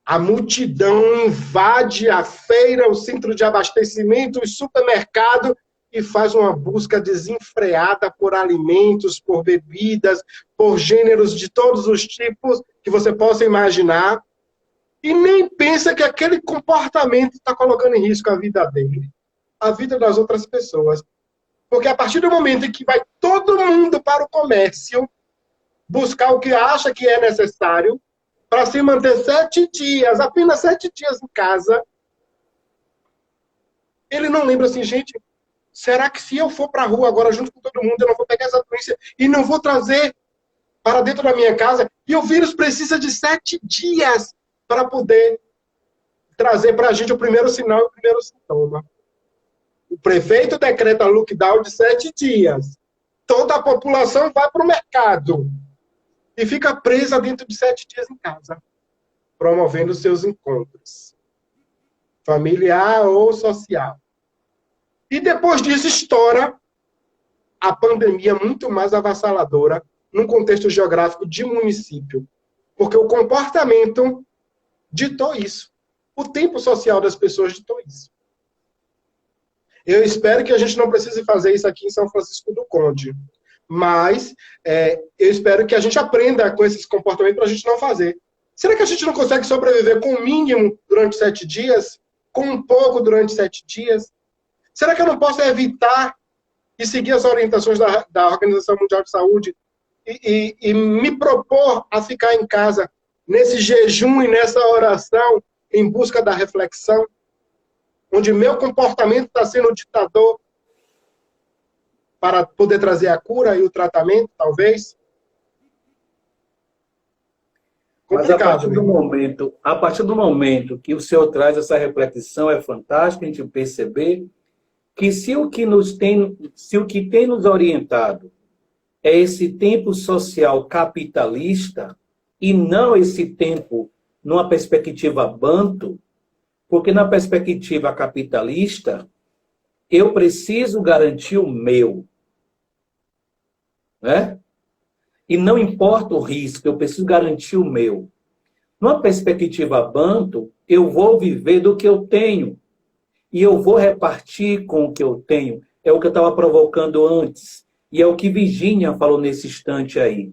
A multidão invade a feira, o centro de abastecimento, o supermercado, e faz uma busca desenfreada por alimentos, por bebidas, por gêneros de todos os tipos que você possa imaginar, e nem pensa que aquele comportamento está colocando em risco a vida dele, a vida das outras pessoas. Porque a partir do momento em que vai todo mundo para o comércio buscar o que acha que é necessário para se manter 7 dias, apenas 7 dias em casa, ele não lembra assim, gente, Será que se eu for para a rua agora junto com todo mundo, eu não vou pegar essa doença e não vou trazer para dentro da minha casa? E o vírus precisa de 7 dias para poder trazer para a gente o primeiro sinal e o primeiro sintoma. O prefeito decreta lockdown de 7 dias. Toda a população vai para o mercado e fica presa dentro de 7 dias em casa, promovendo seus encontros, familiar ou social. E depois disso estoura a pandemia muito mais avassaladora num contexto geográfico de município, porque o comportamento ditou isso. O tempo social das pessoas ditou isso. Eu espero que a gente não precise fazer isso aqui em São Francisco do Conde, mas eu espero que a gente aprenda com esses comportamentos para a gente não fazer. Será que a gente não consegue sobreviver com o mínimo durante 7 dias? Com um pouco durante 7 dias? Será que eu não posso evitar e seguir as orientações da Organização Mundial de Saúde e me propor a ficar em casa nesse jejum e nessa oração em busca da reflexão, onde meu comportamento está sendo o ditador para poder trazer a cura e o tratamento, talvez? Mas a partir do momento que o Senhor traz essa reflexão, é fantástico a gente perceber que se o que tem nos orientado é esse tempo social capitalista e não esse tempo numa perspectiva banto, porque na perspectiva capitalista eu preciso garantir o meu, né? E não importa o risco, eu preciso garantir o meu. Numa perspectiva banto, eu vou viver do que eu tenho. E eu vou repartir com o que eu tenho. É o que eu estava provocando antes. E é o que Virgínia falou nesse instante aí.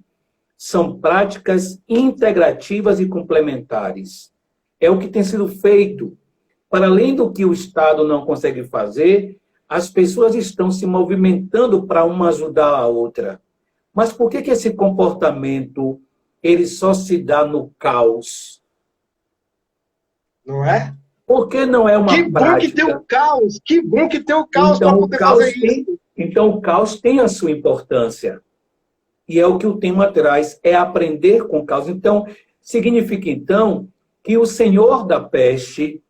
São práticas integrativas e complementares. É o que tem sido feito. Para além do que o Estado não consegue fazer, as pessoas estão se movimentando para uma ajudar a outra. Mas por que esse comportamento ele só se dá no caos? Não é? Por que não é uma prática? Que bom que tem o caos! Que bom que tem o caos para poder fazer isso! Então o caos tem a sua importância. E é o que o tema traz, é aprender com o caos. Então, significa então que o Senhor da peste,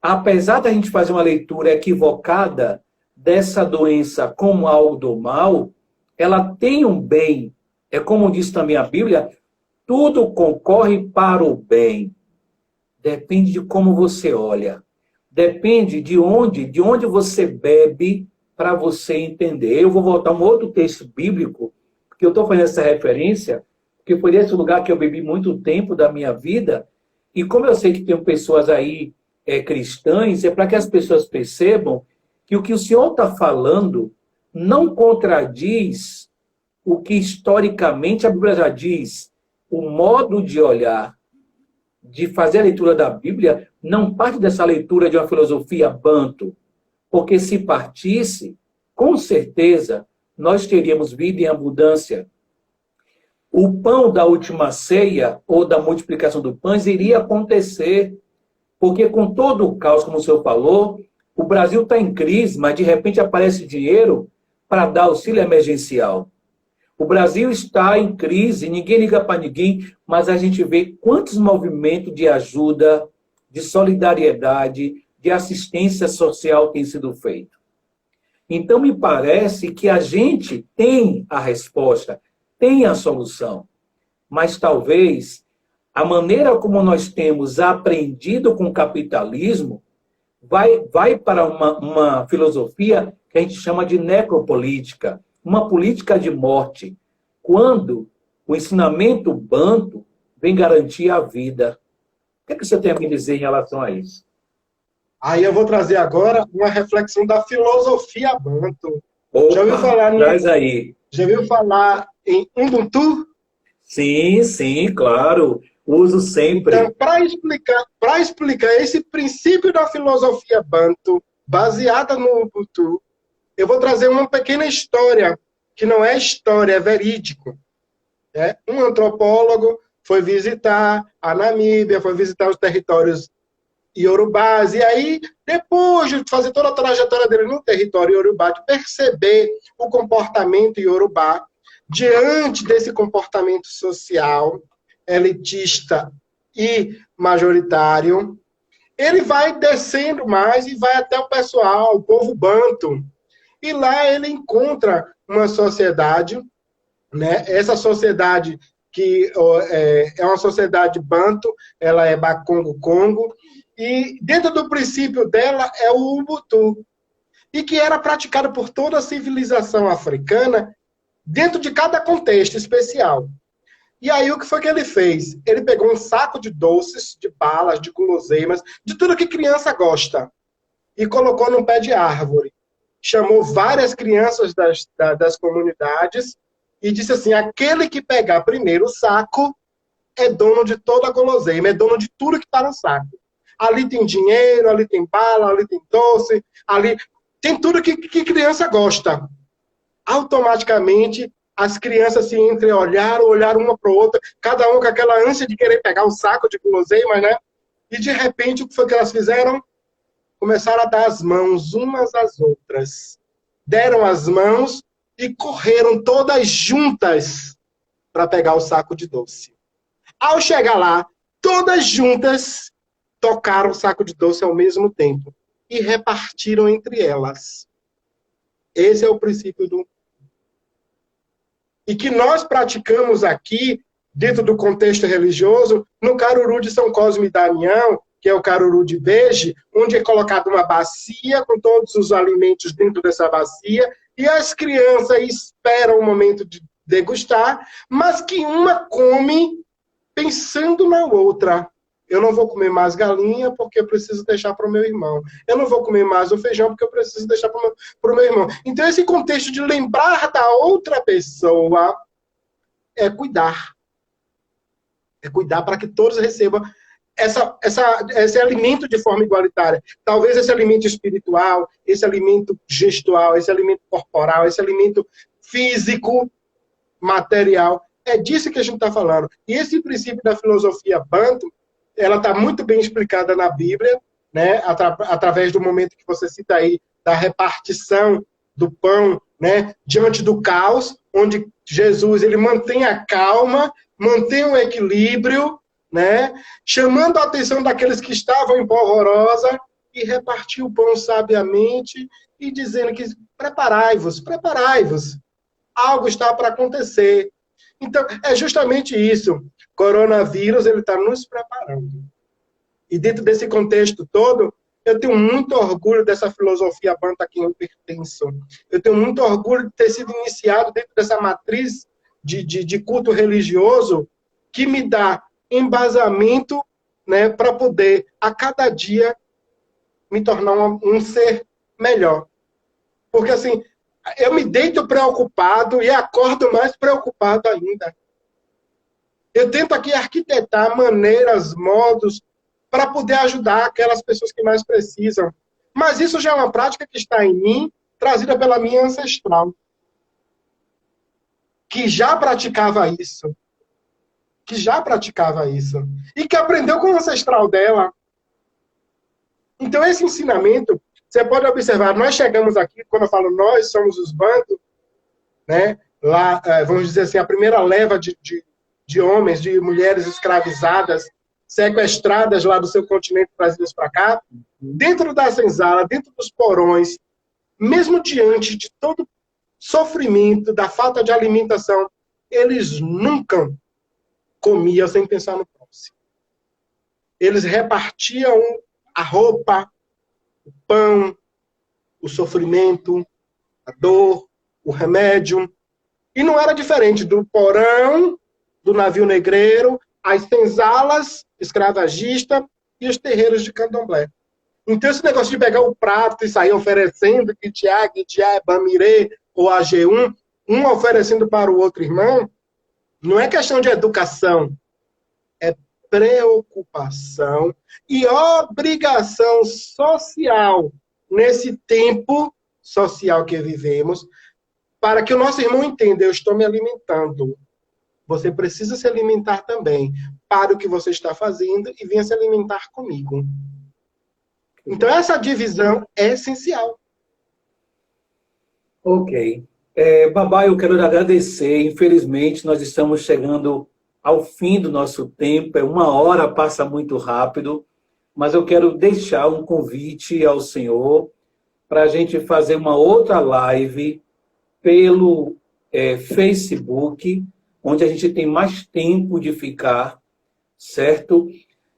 apesar da gente fazer uma leitura equivocada dessa doença como algo do mal, ela tem um bem. É como diz também a Bíblia, tudo concorre para o bem. Depende de como você olha. Depende de onde você bebe para você entender. Eu vou voltar a um outro texto bíblico, porque eu estou fazendo essa referência, porque foi nesse lugar que eu bebi muito tempo da minha vida, e como eu sei que tem pessoas aí cristãs, é para que as pessoas percebam que o Senhor está falando não contradiz o que historicamente a Bíblia já diz. O modo de olhar, de fazer a leitura da Bíblia, não parte dessa leitura de uma filosofia banto, porque se partisse, com certeza, nós teríamos vida em abundância. O pão da última ceia, ou da multiplicação do pães, iria acontecer, porque com todo o caos, como o senhor falou, o Brasil está em crise, mas de repente aparece dinheiro para dar auxílio emergencial. O Brasil está em crise, ninguém liga para ninguém, mas a gente vê quantos movimentos de ajuda, de solidariedade, de assistência social têm sido feitos. Então, me parece que a gente tem a resposta, tem a solução, mas talvez a maneira como nós temos aprendido com o capitalismo vai para uma filosofia que a gente chama de necropolítica, uma política de morte, quando o ensinamento banto vem garantir a vida. O que é que você tem a me dizer em relação a isso? Aí eu vou trazer agora uma reflexão da filosofia banto. Opa, já ouviu falar traz aí. Já ouviu falar em Ubuntu? Sim, claro. Uso sempre. Então, para explicar esse princípio da filosofia banto, baseada no Ubuntu, eu vou trazer uma pequena história, que não é história, é verídico. Um antropólogo foi visitar a Namíbia, foi visitar os territórios iorubás. E aí, depois de fazer toda a trajetória dele no território iorubá, de perceber o comportamento iorubá, diante desse comportamento social, elitista e majoritário, ele vai descendo mais e vai até o pessoal, o povo banto. E lá ele encontra uma sociedade, né? Essa sociedade que é uma sociedade banto, ela é Bakongo-Congo, e dentro do princípio dela é o Ubuntu, e que era praticado por toda a civilização africana dentro de cada contexto especial. E aí o que foi que ele fez? Ele pegou um saco de doces, de balas, de guloseimas, de tudo que criança gosta, e colocou num pé de árvore. Chamou várias crianças das comunidades e disse assim, aquele que pegar primeiro o saco é dono de toda a guloseima, é dono de tudo que está no saco. Ali tem dinheiro, ali tem bala, ali tem doce, ali tem tudo que criança gosta. Automaticamente, as crianças se entreolharam, olharam uma para a outra, cada um com aquela ânsia de querer pegar um saco de guloseimas, né? E, de repente, o que foi que elas fizeram? Começaram a dar as mãos umas às outras. Deram as mãos e correram todas juntas para pegar o saco de doce. Ao chegar lá, todas juntas tocaram o saco de doce ao mesmo tempo e repartiram entre elas. Esse é o princípio do... E que nós praticamos aqui, dentro do contexto religioso, no Caruru de São Cosme e Damião, que é o Caruru de Beje, onde é colocada uma bacia com todos os alimentos dentro dessa bacia, e as crianças esperam o momento de degustar, mas que uma come pensando na outra. Eu não vou comer mais galinha porque eu preciso deixar para o meu irmão. Eu não vou comer mais o feijão porque eu preciso deixar para o meu irmão. Então, esse contexto de lembrar da outra pessoa é cuidar. É cuidar para que todos recebam esse alimento de forma igualitária. Talvez esse alimento espiritual, esse alimento gestual, esse alimento corporal, esse alimento físico, material. É disso que a gente está falando. E esse princípio da filosofia Banto, ela está muito bem explicada na Bíblia, né? Através do momento que você cita aí, da repartição do pão, né? Diante do caos, onde Jesus ele mantém a calma, mantém o equilíbrio, né? Chamando a atenção daqueles que estavam em polvorosa e repartiu o pão sabiamente e dizendo que preparai-vos, preparai-vos. Algo está para acontecer. Então, é justamente isso. Coronavírus, ele está nos preparando. E dentro desse contexto todo, eu tenho muito orgulho dessa filosofia Banto a quem eu pertenço. Eu tenho muito orgulho de ter sido iniciado dentro dessa matriz de culto religioso que me dá embasamento, né, para poder, a cada dia, me tornar um ser melhor. Porque, assim, eu me deito preocupado e acordo mais preocupado ainda. Eu tento aqui arquitetar maneiras, modos, para poder ajudar aquelas pessoas que mais precisam. Mas isso já é uma prática que está em mim, trazida pela minha ancestral, que já praticava isso. E que aprendeu com o ancestral dela. Então, esse ensinamento, você pode observar, nós chegamos aqui, quando eu falo nós, somos os Banto, né? Lá, vamos dizer assim, a primeira leva de homens, de mulheres escravizadas, sequestradas lá do seu continente, trazidas para cá, dentro da senzala, dentro dos porões, mesmo diante de todo sofrimento, da falta de alimentação, eles nunca comiam sem pensar no próximo. Eles repartiam a roupa, o pão, o sofrimento, a dor, o remédio. E não era diferente do porão, do navio negreiro, as senzalas escravagistas e os terreiros de candomblé. Então, esse negócio de pegar o prato e sair oferecendo, Kitiá, Bamirê ou AG1, um oferecendo para o outro irmão, não é questão de educação, é preocupação e obrigação social nesse tempo social que vivemos, para que o nosso irmão entenda, eu estou me alimentando. Você precisa se alimentar também. Para o que você está fazendo e venha se alimentar comigo. Então, essa divisão é essencial. Ok. Babá, eu quero lhe agradecer. Infelizmente, nós estamos chegando ao fim do nosso tempo. 1 hora passa muito rápido, mas eu quero deixar um convite ao senhor para a gente fazer uma outra live pelo Facebook, onde a gente tem mais tempo de ficar, certo?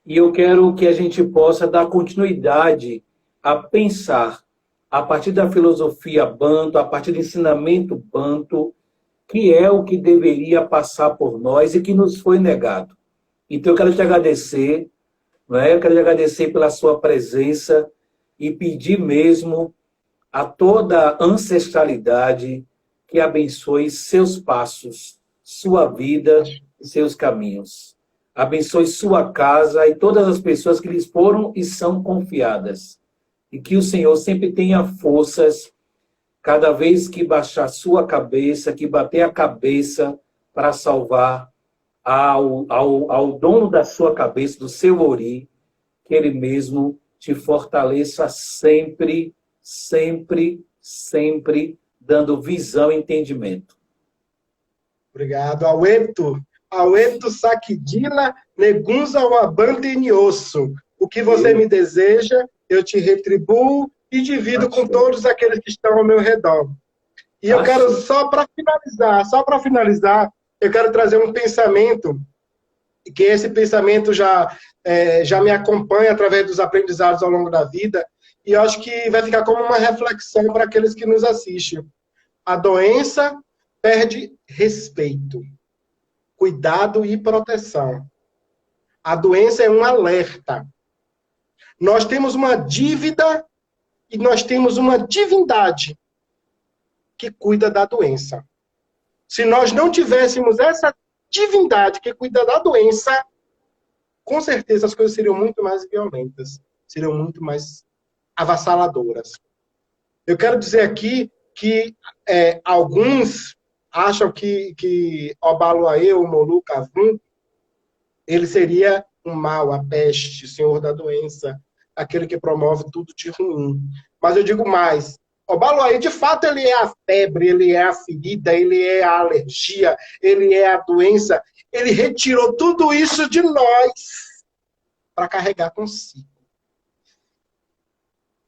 E eu quero que a gente possa dar continuidade a pensar, a partir da filosofia Banto, a partir do ensinamento Banto, que é o que deveria passar por nós e que nos foi negado. Então, eu quero te agradecer, né? Eu quero te agradecer pela sua presença e pedir mesmo a toda a ancestralidade que abençoe seus passos, sua vida e seus caminhos. Abençoe sua casa e todas as pessoas que lhes foram e são confiadas. E que o Senhor sempre tenha forças, cada vez que baixar sua cabeça, que bater a cabeça para salvar ao dono da sua cabeça, do seu ori, que ele mesmo te fortaleça sempre, sempre, sempre, dando visão e entendimento. Obrigado. Aueto Sakidila Negunza Wabante Niosso. O que você me deseja, eu te retribuo e divido com todos aqueles que estão ao meu redor. E eu quero, só para finalizar, eu quero trazer um pensamento, que esse pensamento já me acompanha através dos aprendizados ao longo da vida, e eu acho que vai ficar como uma reflexão para aqueles que nos assistem. A doença perde respeito, cuidado e proteção. A doença é um alerta. Nós temos uma dívida e nós temos uma divindade que cuida da doença. Se nós não tivéssemos essa divindade que cuida da doença, com certeza as coisas seriam muito mais violentas, seriam muito mais avassaladoras. Eu quero dizer aqui que alguns acham que Obaloaê, o Molu Kavum, ele seria o mal, a peste, o senhor da doença, aquele que promove tudo de ruim. Mas eu digo mais, Obaloaê, de fato, ele é a febre, ele é a ferida, ele é a alergia, ele é a doença. Ele retirou tudo isso de nós para carregar consigo.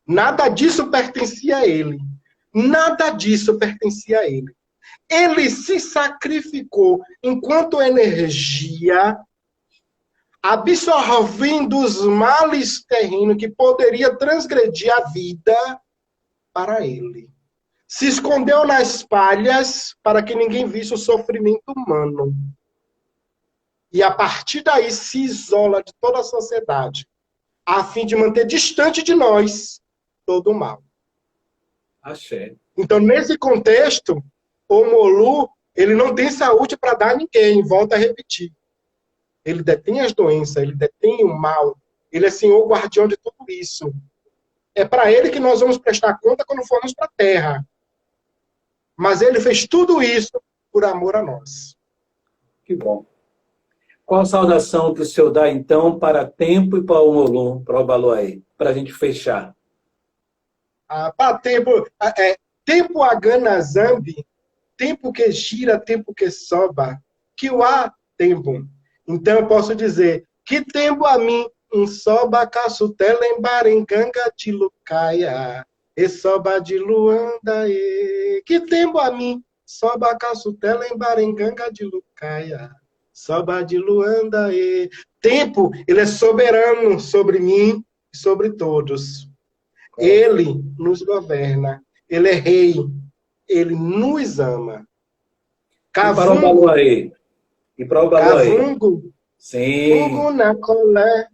Nada disso pertencia a ele. Nada disso pertencia a ele. Ele se sacrificou enquanto energia, absorvendo os males terrenos que poderia transgredir a vida para ele. Se escondeu nas palhas para que ninguém visse o sofrimento humano. E a partir daí se isola de toda a sociedade, a fim de manter distante de nós todo o mal. Axé. Então, nesse contexto, o Molu, ele não tem saúde para dar a ninguém, volta a repetir. Ele detém as doenças, ele detém o mal, ele é senhor guardião de tudo isso. É para ele que nós vamos prestar conta quando formos para a terra. Mas ele fez tudo isso por amor a nós. Que bom. Qual a saudação que o senhor dá, então, para Tempo e para o Molu, para o Obaloaê, para a gente fechar? Para tempo agana zambi, tempo que gira, tempo que soba, que o há tempo. Então eu posso dizer, que tempo a mim, um soba caçutela em barenganga de lucaia, e soba de luanda, e que tempo a mim, soba caçutela em barenganga de lucaia, soba de luanda, e tempo, ele é soberano sobre mim e sobre todos. Ele nos governa, ele é rei, ele nos ama. Cavungo, e para o Obaloaê? E para o Obaloaê? Cavungo, sim. Cavungo na colé,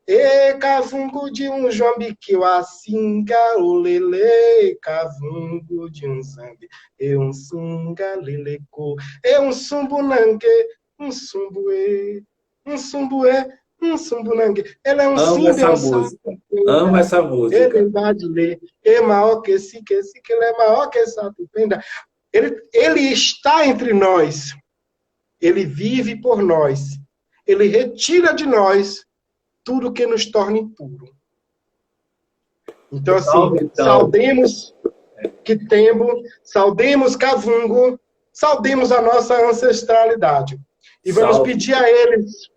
e cavungo de um jombi que o assinga, o lele, cavungo de um zambi, e um sunga leleco, e um sumbunangue, um sumbuê, um sumbuê, um sumbunangue. Ele é um amo essa música. Amo essa música. Ele vai ler, é maior que esse, que ele é maior que essa tupenda. Ele está entre nós. Ele vive por nós. Ele retira de nós tudo que nos torna impuro. Então, assim, saudemos Quitembo, saudemos Cavungo, saudemos a nossa ancestralidade. E vamos pedir a eles